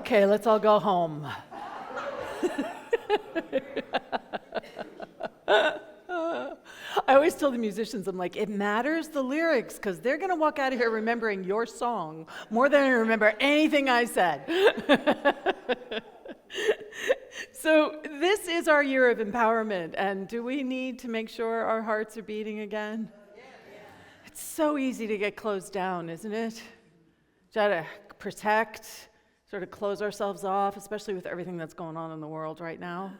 Okay, let's all go home. I always tell the musicians, I'm like, it matters the lyrics, because they're going to walk out of here remembering your song more than I remember anything I said. So this is our year of empowerment, and do we need to make sure our hearts are beating again? It's so easy to get closed down, isn't it? Try to protect, sort of close ourselves off, especially with everything that's going on in the world right now.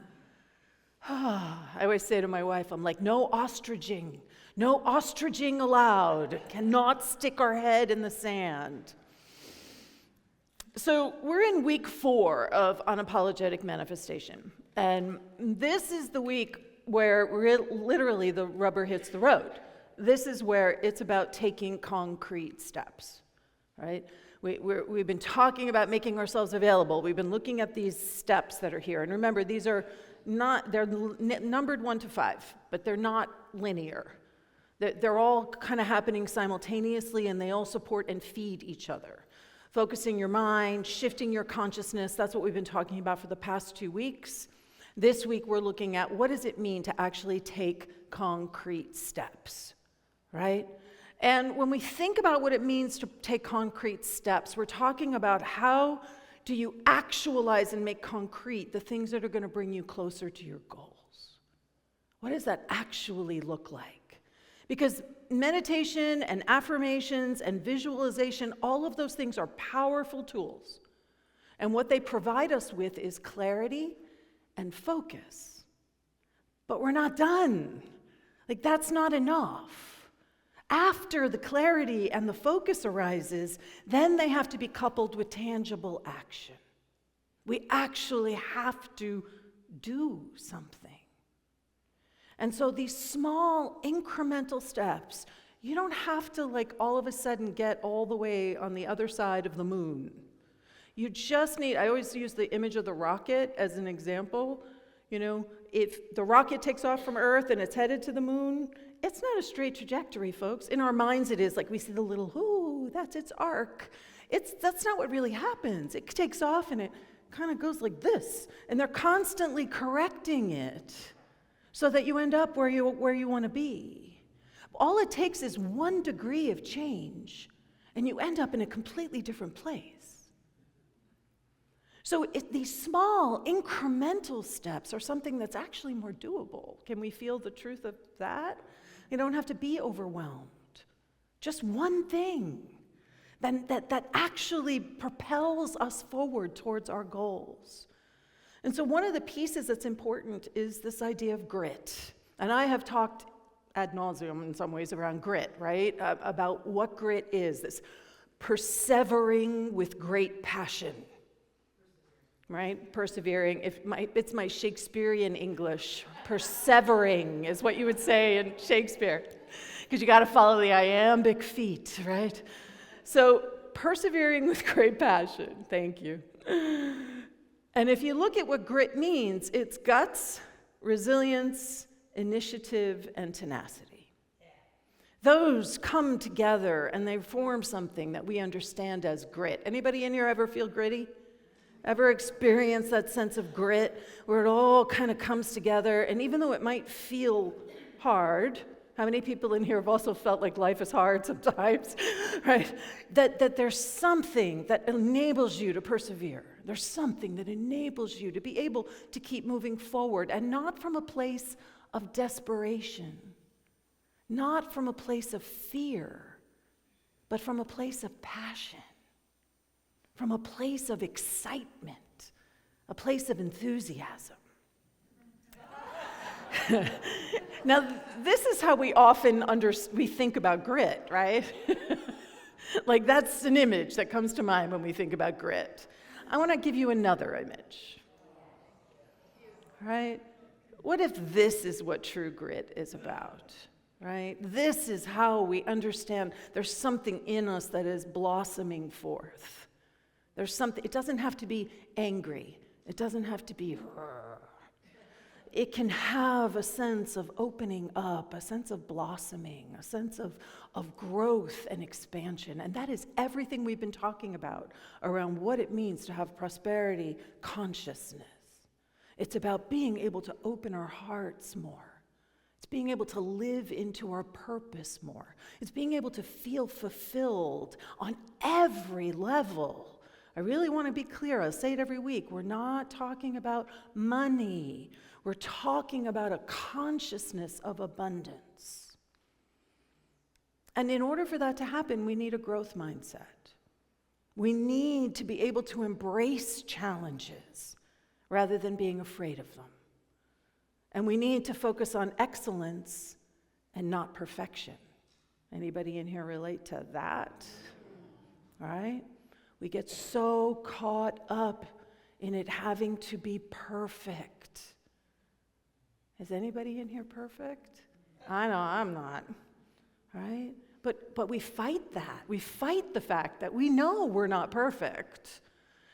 I always say to my wife, I'm like, no ostriching allowed. Cannot stick our head in the sand. So we're in week 4 of Unapologetic Manifestation. And this is the week where literally the rubber hits the road. This is where it's about taking concrete steps, right? We've been talking about making ourselves available. We've been looking at these steps that are here. And remember, these are they're numbered 1 to 5, but they're not linear. They're all kind of happening simultaneously, and they all support and feed each other. Focusing your mind, shifting your consciousness, that's what we've been talking about for the past 2 weeks. This week, we're looking at what does it mean to actually take concrete steps, right? And when we think about what it means to take concrete steps, we're talking about how do you actualize and make concrete the things that are going to bring you closer to your goals? What does that actually look like? Because meditation and affirmations and visualization, all of those things are powerful tools. And what they provide us with is clarity and focus. But we're not done. Like, that's not enough. After the clarity and the focus arises, then they have to be coupled with tangible action. We actually have to do something. And so these small incremental steps, you don't have to all of a sudden get all the way on the other side of the moon. You just need, I always use the image of the rocket as an example. You know, if the rocket takes off from Earth and it's headed to the moon, it's not a straight trajectory, folks. In our minds it is, like we see the little, ooh, that's its arc. That's not what really happens. It takes off and it kind of goes like this. And they're constantly correcting it so that you end up where you want to be. All it takes is 1 degree of change, and you end up in a completely different place. So these small, incremental steps are something that's actually more doable. Can we feel the truth of that? You don't have to be overwhelmed. Just one thing that actually propels us forward towards our goals. And so one of the pieces that's important is this idea of grit. And I have talked ad nauseum in some ways around grit, right? About what grit is, this persevering with great passion. Right? Persevering. It's my Shakespearean English. Persevering is what you would say in Shakespeare. Because you got to follow the iambic feet, right? So, persevering with great passion. Thank you. And if you look at what grit means, it's guts, resilience, initiative, and tenacity. Those come together and they form something that we understand as grit. Anybody in here ever feel gritty? Ever experience that sense of grit where it all kind of comes together? And even though it might feel hard, how many people in here have also felt like life is hard sometimes, right? That there's something that enables you to persevere. There's something that enables you to be able to keep moving forward, and not from a place of desperation, not from a place of fear, but from a place of passion. From a place of excitement, a place of enthusiasm. Now, this is how we often we think about grit, right? Like, that's an image that comes to mind when we think about grit. I want to give you another image. Right? What if this is what true grit is about? Right? This is how we understand there's something in us that is blossoming forth. There's something, it doesn't have to be angry. It doesn't have to be, it can have a sense of opening up, a sense of blossoming, a sense of growth and expansion. And that is everything we've been talking about around what it means to have prosperity consciousness. It's about being able to open our hearts more. It's being able to live into our purpose more. It's being able to feel fulfilled on every level. I really want to be clear. I'll say it every week. We're not talking about money. We're talking about a consciousness of abundance. And in order for that to happen, we need a growth mindset. We need to be able to embrace challenges rather than being afraid of them. And we need to focus on excellence and not perfection. Anybody in here relate to that? All right? We get so caught up in it having to be perfect. Is anybody in here perfect? I know I'm not. Right? But we fight that. We fight the fact that we know we're not perfect.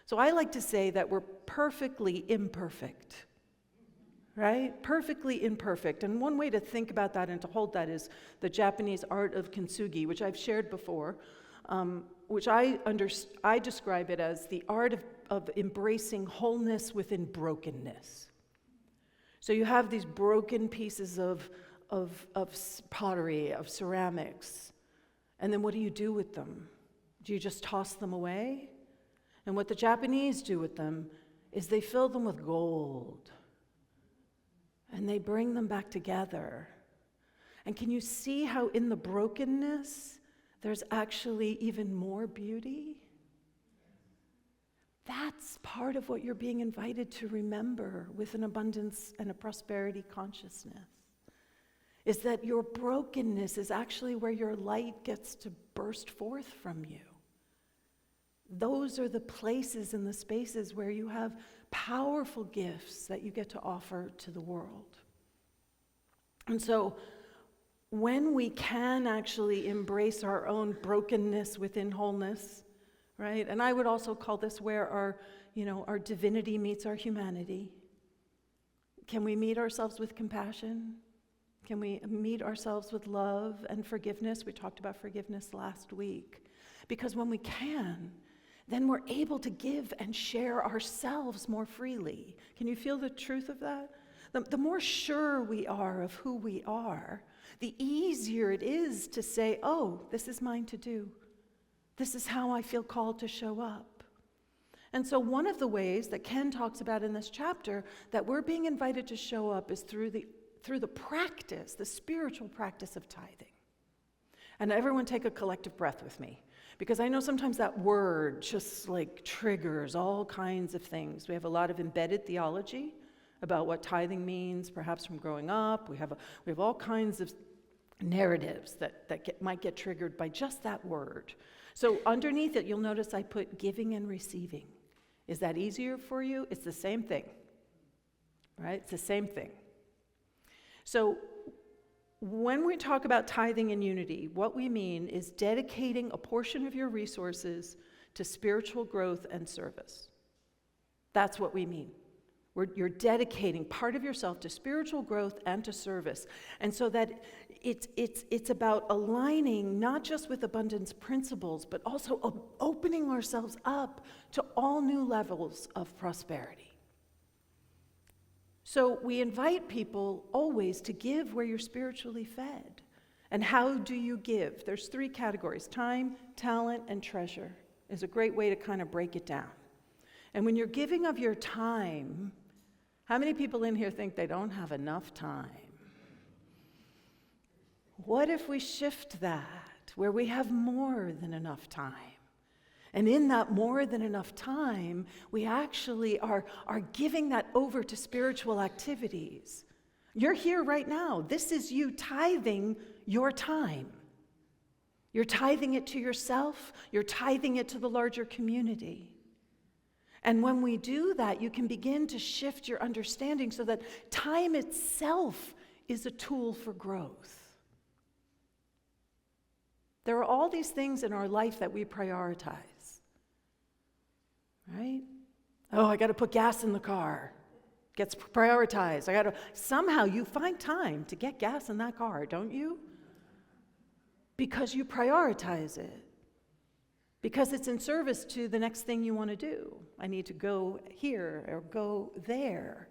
So I like to say that we're perfectly imperfect. Right? Perfectly imperfect. And one way to think about that and to hold that is the Japanese art of kintsugi, which I've shared before, which I describe it as the art of embracing wholeness within brokenness. So you have these broken pieces of pottery, of ceramics, and then what do you do with them? Do you just toss them away? And what the Japanese do with them is they fill them with gold. And they bring them back together. And can you see how in the brokenness, there's actually even more beauty? That's part of what you're being invited to remember with an abundance and a prosperity consciousness, is that your brokenness is actually where your light gets to burst forth from you. Those are the places and the spaces where you have powerful gifts that you get to offer to the world. And so when we can actually embrace our own brokenness within wholeness, right? And I would also call this where our divinity meets our humanity. Can we meet ourselves with compassion? Can we meet ourselves with love and forgiveness? We talked about forgiveness last week. Because when we can, then we're able to give and share ourselves more freely. Can you feel the truth of that? The more sure we are of who we are, the easier it is to say, oh, this is mine to do. This is how I feel called to show up. And so one of the ways that Ken talks about in this chapter that we're being invited to show up is through the practice, the spiritual practice of tithing. And everyone take a collective breath with me. Because I know sometimes that word just like triggers all kinds of things. We have a lot of embedded theology about what tithing means, perhaps from growing up. We have all kinds of narratives that might get triggered by just that word. So underneath it, you'll notice I put giving and receiving. Is that easier for you? It's the same thing, right? It's the same thing. So when we talk about tithing and unity, what we mean is dedicating a portion of your resources to spiritual growth and service. That's what we mean. You're dedicating part of yourself to spiritual growth and to service. And so that it's about aligning not just with abundance principles, but also opening ourselves up to all new levels of prosperity. So we invite people always to give where you're spiritually fed. And how do you give? There's 3 categories: time, talent, and treasure is a great way to kind of break it down. And when you're giving of your time, how many people in here think they don't have enough time? What if we shift that, where we have more than enough time? And in that more than enough time, we actually are giving that over to spiritual activities. You're here right now. This is you tithing your time. You're tithing it to yourself. You're tithing it to the larger community. And when we do that, you can begin to shift your understanding so that time itself is a tool for growth. There are all these things in our life that we prioritize, right? Oh, I got to put gas in the car. Gets prioritized. Somehow you find time to get gas in that car, don't you? Because you prioritize it. Because it's in service to the next thing you want to do. I need to go here or go there.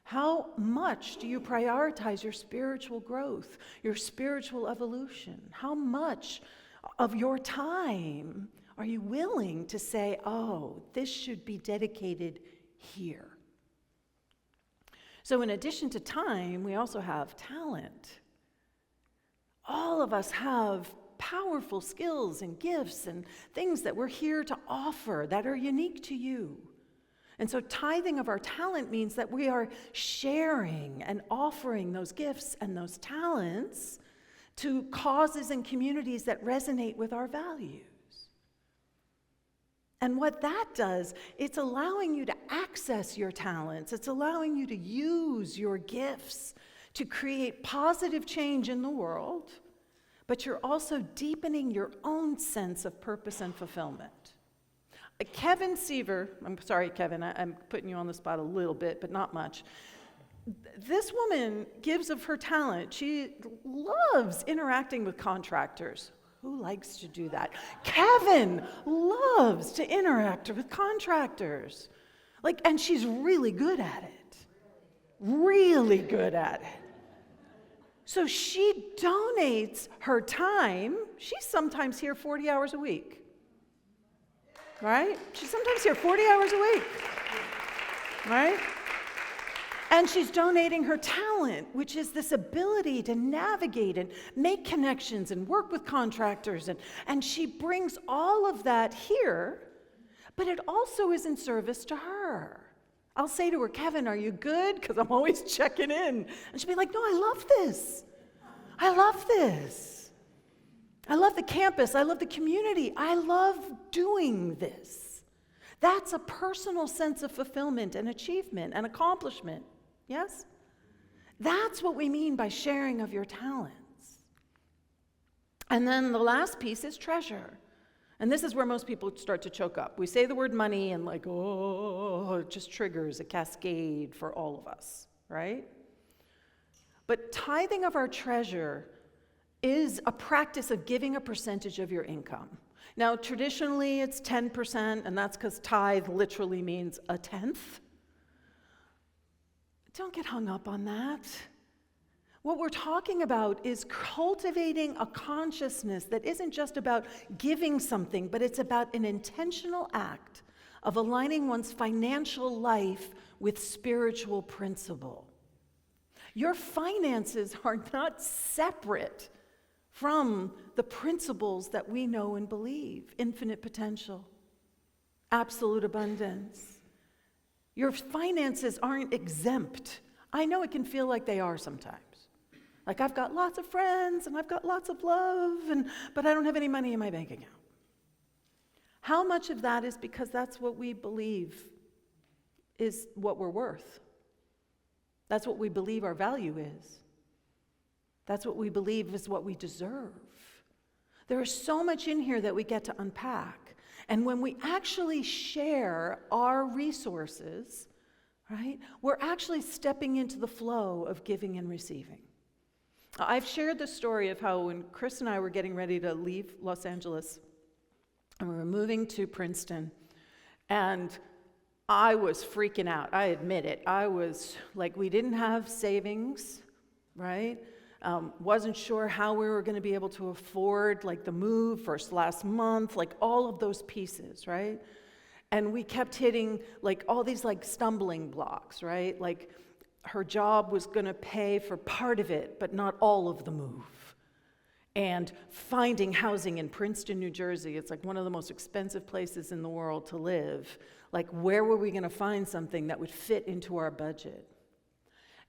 How much do you prioritize your spiritual growth, your spiritual evolution? How much of your time are you willing to say, oh, this should be dedicated here? So in addition to time, we also have talent. All of us have powerful skills and gifts and things that we're here to offer that are unique to you. And so tithing of our talent means that we are sharing and offering those gifts and those talents to causes and communities that resonate with our values. And what that does, it's allowing you to access your talents. It's allowing you to use your gifts to create positive change in the world, but you're also deepening your own sense of purpose and fulfillment. Kevin Seaver, I'm sorry, Kevin, I'm putting you on the spot a little bit, but not much. This woman gives of her talent. She loves interacting with contractors. Who likes to do that? Kevin loves to interact with contractors. And she's really good at it. Really good at it. So she donates her time. She's sometimes here 40 hours a week. Right? She's sometimes here 40 hours a week. Right? And she's donating her talent, which is this ability to navigate and make connections and work with contractors. And she brings all of that here, but it also is in service to her. I'll say to her, Kevin, are you good? Because I'm always checking in. And she'll be like, no, I love this. I love this. I love the campus. I love the community. I love doing this. That's a personal sense of fulfillment and achievement and accomplishment. Yes? That's what we mean by sharing of your talents. And then the last piece is treasure. And this is where most people start to choke up. We say the word money and it just triggers a cascade for all of us, right? But tithing of our treasure is a practice of giving a percentage of your income. Now, traditionally, it's 10%, and that's because tithe literally means a tenth. Don't get hung up on that. What we're talking about is cultivating a consciousness that isn't just about giving something, but it's about an intentional act of aligning one's financial life with spiritual principle. Your finances are not separate from the principles that we know and believe: infinite potential, absolute abundance. Your finances aren't exempt. I know it can feel like they are sometimes. Like I've got lots of friends and I've got lots of love, but I don't have any money in my bank account. How much of that is because that's what we believe is what we're worth? That's what we believe our value is. That's what we believe is what we deserve. There is so much in here that we get to unpack. And when we actually share our resources, right, we're actually stepping into the flow of giving and receiving. I've shared the story of how when Chris and I were getting ready to leave Los Angeles, and we were moving to Princeton, and I was freaking out. I admit it. I was like, we didn't have savings, right? Wasn't sure how we were going to be able to afford the move last month, all of those pieces, right? And we kept hitting all these stumbling blocks, right? Her job was going to pay for part of it, but not all of the move. And finding housing in Princeton, New Jersey, it's one of the most expensive places in the world to live. Where were we going to find something that would fit into our budget?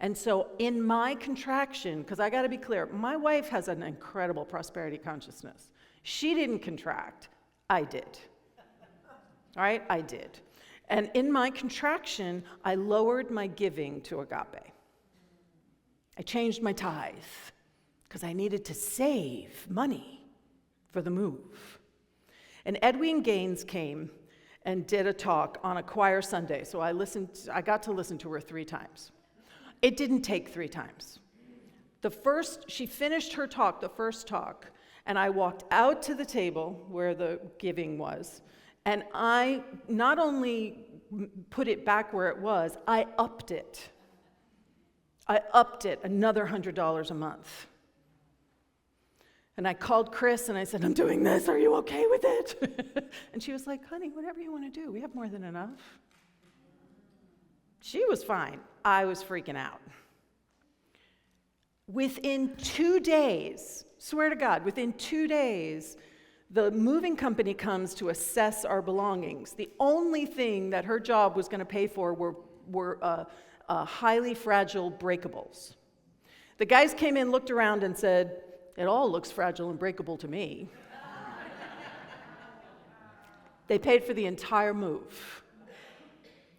And so in my contraction, because I got to be clear, my wife has an incredible prosperity consciousness. She didn't contract, I did. All right, I did. And in my contraction, I lowered my giving to Agape. I changed my tithe because I needed to save money for the move. And Edwin Gaines came, and did a talk on a choir Sunday. So I got to listen to her 3 times. It didn't take 3 times. She finished her talk, the first talk, and I walked out to the table where the giving was, and I not only put it back where it was, I upped it. I upped it another $100 a month. And I called Chris and I said, I'm doing this, are you okay with it? And she was like, honey, whatever you want to do, we have more than enough. She was fine. I was freaking out. Within 2 days, swear to God, within 2 days, the moving company comes to assess our belongings. The only thing that her job was going to pay for were highly fragile breakables. The guys came in, looked around, and said, it all looks fragile and breakable to me. They paid for the entire move,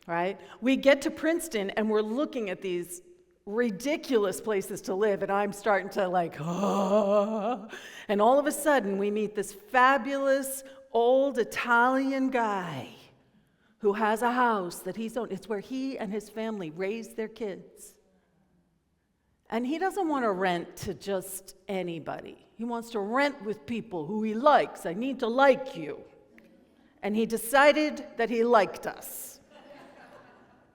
right? We get to Princeton, and we're looking at these ridiculous places to live, and I'm starting to and all of a sudden we meet this fabulous old Italian guy who has a house that he's owned. It's where he and his family raised their kids. And he doesn't want to rent to just anybody. He wants to rent with people who he likes. I need to like you. And he decided that he liked us.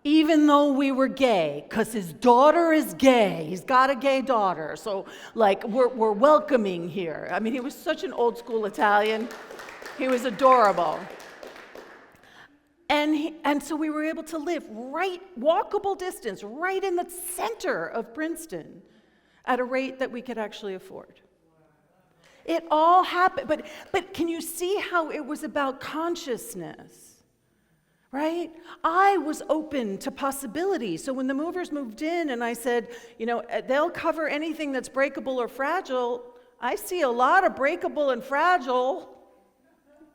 Even though we were gay, because his daughter is gay. He's got a gay daughter, so we're welcoming here. I mean, he was such an old school Italian. He was adorable. And so we were able to live walkable distance, right in the center of Princeton, at a rate that we could actually afford. It all happened, but can you see how it was about consciousness? Right? I was open to possibility. So when the movers moved in and I said, they'll cover anything that's breakable or fragile, I see a lot of breakable and fragile.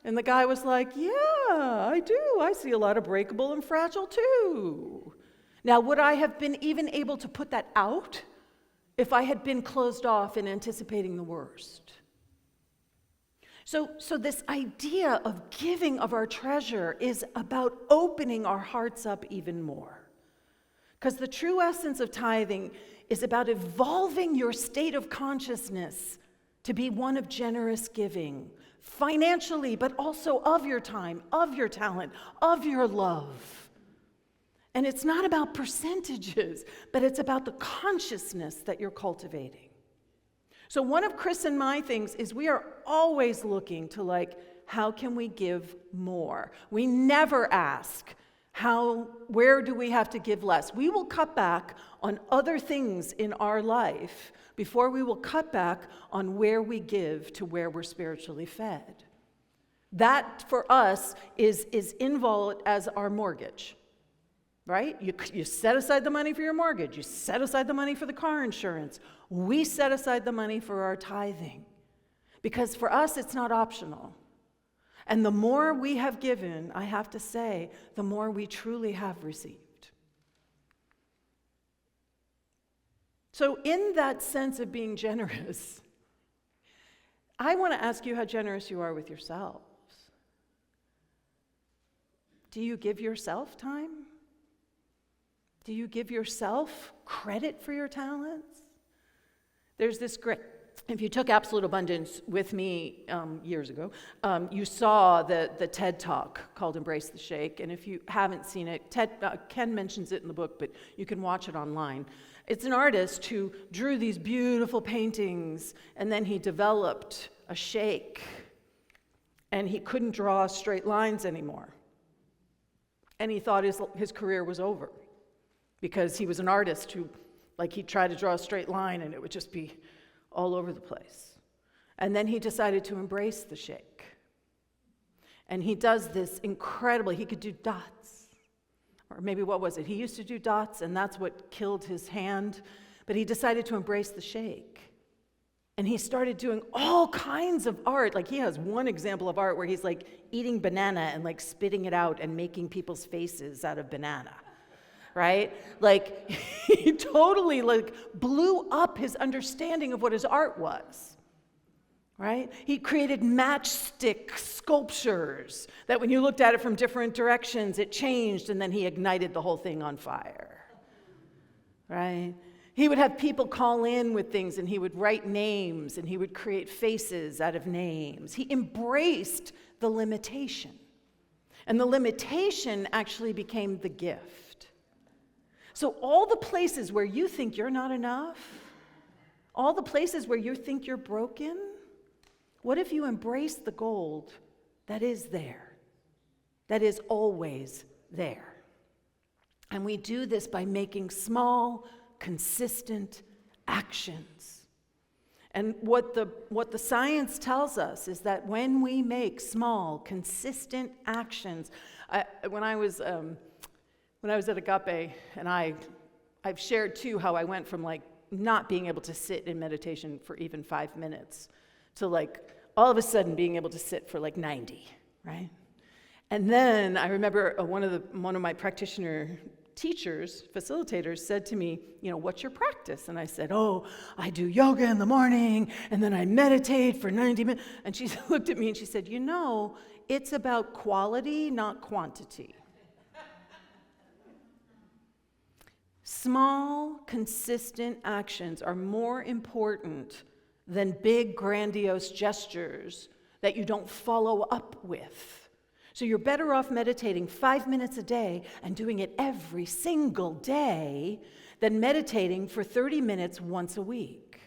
And the guy was like, yeah, I do. I see a lot of breakable and fragile too. Now, would I have been even able to put that out if I had been closed off and anticipating the worst? So this idea of giving of our treasure is about opening our hearts up even more. Because the true essence of tithing is about evolving your state of consciousness to be one of generous giving, financially, but also of your time, of your talent, of your love. And it's not about percentages, but it's about the consciousness that you're cultivating. So one of Chris and my things is we are always looking to how can we give more? We never ask, where do we have to give less? We will cut back on other things in our life before we will cut back on where we give to where we're spiritually fed. That, for us, is involved as our mortgage. Right? You set aside the money for your mortgage. You set aside the money for the car insurance. We set aside the money for our tithing. Because for us, it's not optional. And the more we have given, I have to say, the more we truly have received. So in that sense of being generous, I want to ask you how generous you are with yourselves. Do you give yourself time? Do you give yourself credit for your talents? There's this great, if you took Absolute Abundance with me years ago, you saw the TED Talk called Embrace the Shake. And if you haven't seen it, Ken mentions it in the book, but you can watch it online. It's an artist who drew these beautiful paintings, and then he developed a shake, and he couldn't draw straight lines anymore. And he thought his career was over. Because he was an artist who, he'd try to draw a straight line and it would just be all over the place. And then he decided to embrace the shake. And he does this incredibly, he could do dots. Or maybe what was it? He used to do dots and that's what killed his hand. But he decided to embrace the shake. And he started doing all kinds of art. He has one example of art where he's eating banana and spitting it out and making people's faces out of banana. Right? He totally blew up his understanding of what his art was. right? He created matchstick sculptures that when you looked at it from different directions, it changed, and then he ignited the whole thing on fire, right? He would have people call in with things, and he would write names, and he would create faces out of names. He embraced the limitation. And the limitation actually became the gift. So all the places where you think you're not enough, all the places where you think you're broken, what if you embrace the gold that is there, that is always there? And we do this by making small, consistent actions. And what the science tells us is that when we make small, consistent actions, when I was at Agape, and I've shared too how I went from like not being able to sit in meditation for even 5 minutes to like all of a sudden being able to sit for like 90, right? And then I remember one of my practitioner teachers, facilitators, said to me, what's your practice? And I said, I do yoga in the morning, and then I meditate for 90 minutes. And she looked at me and she said, it's about quality, not quantity. Small, consistent actions are more important than big, grandiose gestures that you don't follow up with. So you're better off meditating 5 minutes a day and doing it every single day than meditating for 30 minutes once a week.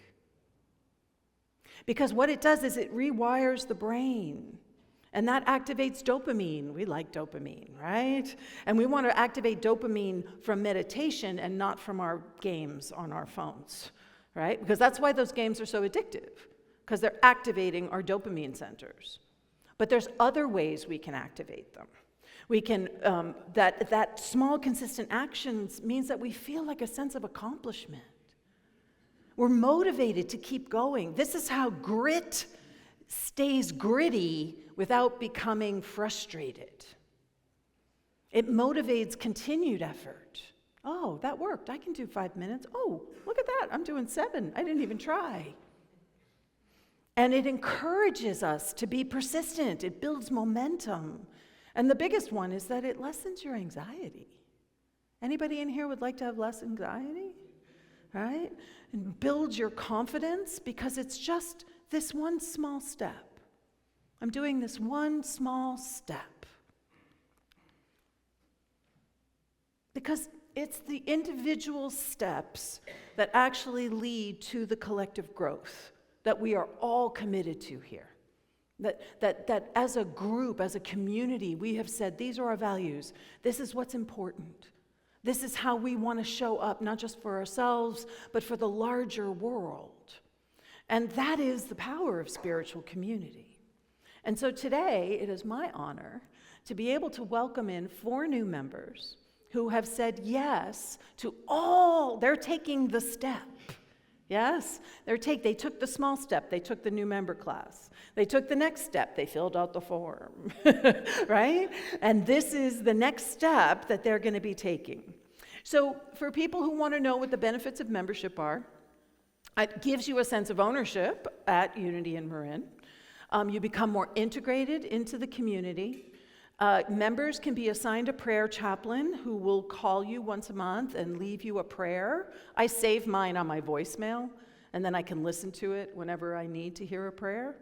Because what it does is it rewires the brain, and that activates dopamine. We like dopamine, right? And we want to activate dopamine from meditation and not from our games on our phones, right? Because that's why those games are so addictive, because they're activating our dopamine centers. But there's other ways we can activate them. We can, that small, consistent actions means that we feel like a sense of accomplishment. We're motivated to keep going. This is how grit stays gritty without becoming frustrated. It motivates continued effort. Oh, that worked. I can do 5 minutes. Oh, look at that. I'm doing 7. I didn't even try. And it encourages us to be persistent. It builds momentum. And the biggest one is that it lessens your anxiety. Anybody in here would like to have less anxiety? Right? And builds your confidence because it's just this one small step. I'm doing this one small step. Because it's the individual steps that actually lead to the collective growth that we are all committed to here. That as a group, as a community, we have said, these are our values. This is what's important. This is how we want to show up, not just for ourselves, but for the larger world. And that is the power of spiritual community. And so today, it is my honor to be able to welcome in 4 new members who have said yes to all, they're taking the step. Yes, they took the small step, they took the new member class. They took the next step, they filled out the form, right? And this is the next step that they're going to be taking. So for people who want to know what the benefits of membership are, it gives you a sense of ownership at Unity in Marin. You become more integrated into the community. Members can be assigned a prayer chaplain who will call you once a month and leave you a prayer. I save mine on my voicemail, and then I can listen to it whenever I need to hear a prayer.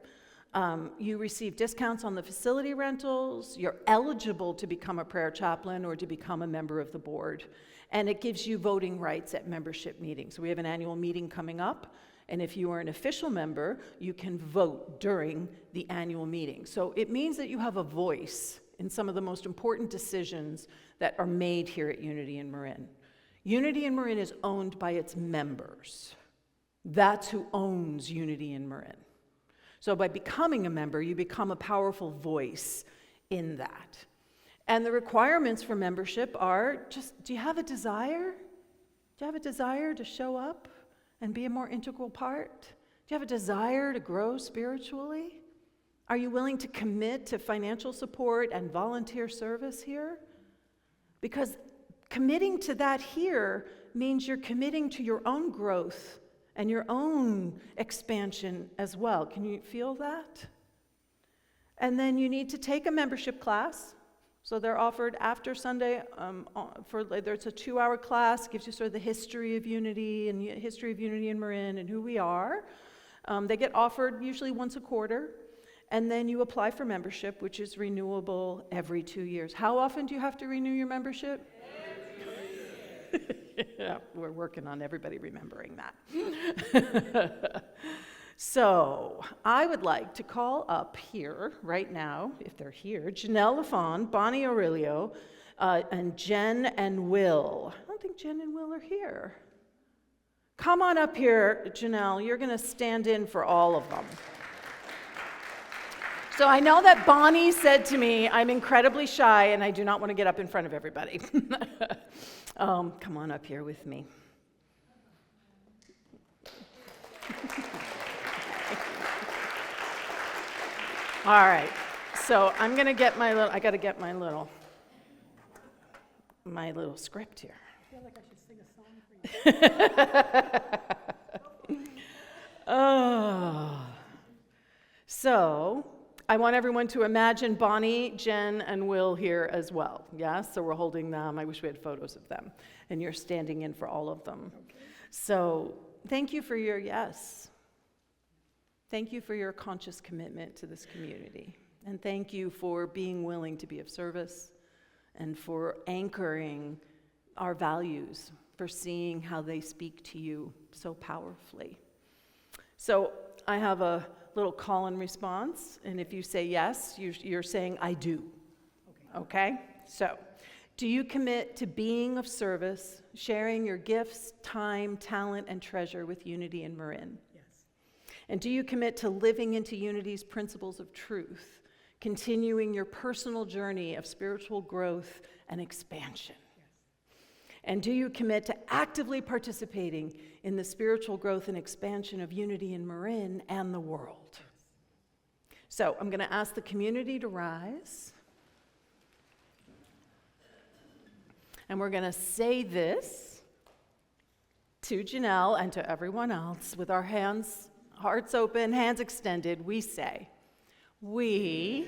You receive discounts on the facility rentals. You're eligible to become a prayer chaplain or to become a member of the board. And it gives you voting rights at membership meetings. So we have an annual meeting coming up, and if you are an official member, you can vote during the annual meeting. So it means that you have a voice in some of the most important decisions that are made here at Unity in Marin. Unity in Marin is owned by its members. That's who owns Unity in Marin. So by becoming a member, you become a powerful voice in that. And the requirements for membership are just, do you have a desire? Do you have a desire to show up and be a more integral part? Do you have a desire to grow spiritually? Are you willing to commit to financial support and volunteer service here? Because committing to that here means you're committing to your own growth and your own expansion as well. Can you feel that? And then you need to take a membership class. So they're offered after Sunday. There's a 2-hour class, gives you sort of the history of Unity and history of Unity in Marin and who we are. They get offered usually once a quarter. And then you apply for membership, which is renewable every 2 years. How often do you have to renew your membership? Every 2 years. Yeah, we're working on everybody remembering that. So I would like to call up here right now, if they're here, Janelle Lafon, Bonnie Aurelio, and Jen and Will. I don't think Jen and Will are here. Come on up here, Janelle. You're going to stand in for all of them. So I know that Bonnie said to me, I'm incredibly shy and I do not want to get up in front of everybody. Come on up here with me. All right, so I'm going to get I got to get my little script here. I feel like I should sing a song for you. Oh. So I want everyone to imagine Bonnie, Jen, and Will here as well. Yeah, so we're holding them. I wish we had photos of them. And you're standing in for all of them. Okay. So thank you for your yes. Thank you for your conscious commitment to this community. And thank you for being willing to be of service and for anchoring our values, for seeing how they speak to you so powerfully. So I have a little call and response, and if you say yes, you're saying, I do. Okay? So, do you commit to being of service, sharing your gifts, time, talent, and treasure with Unity in Marin? Yes. And do you commit to living into Unity's principles of truth, continuing your personal journey of spiritual growth and expansion? And do you commit to actively participating in the spiritual growth and expansion of Unity in Marin and the world? So I'm going to ask the community to rise. And we're going to say this to Janelle and to everyone else with our hands, hearts open, hands extended. We say, we,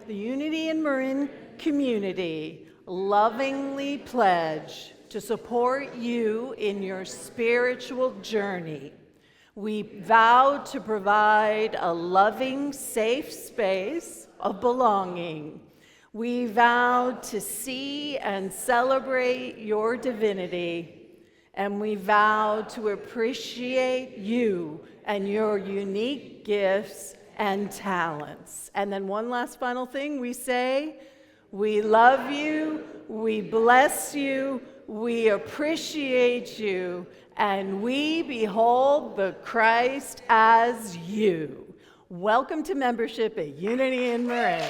the Unity in Marin community, lovingly pledge to support you in your spiritual journey. We vow to provide a loving, safe space of belonging. We vow to see and celebrate your divinity, and we vow to appreciate you and your unique gifts and talents. And then one last final thing, we say, we love you, we bless you, we appreciate you, and we behold the Christ as you. Welcome to membership at Unity in Marin.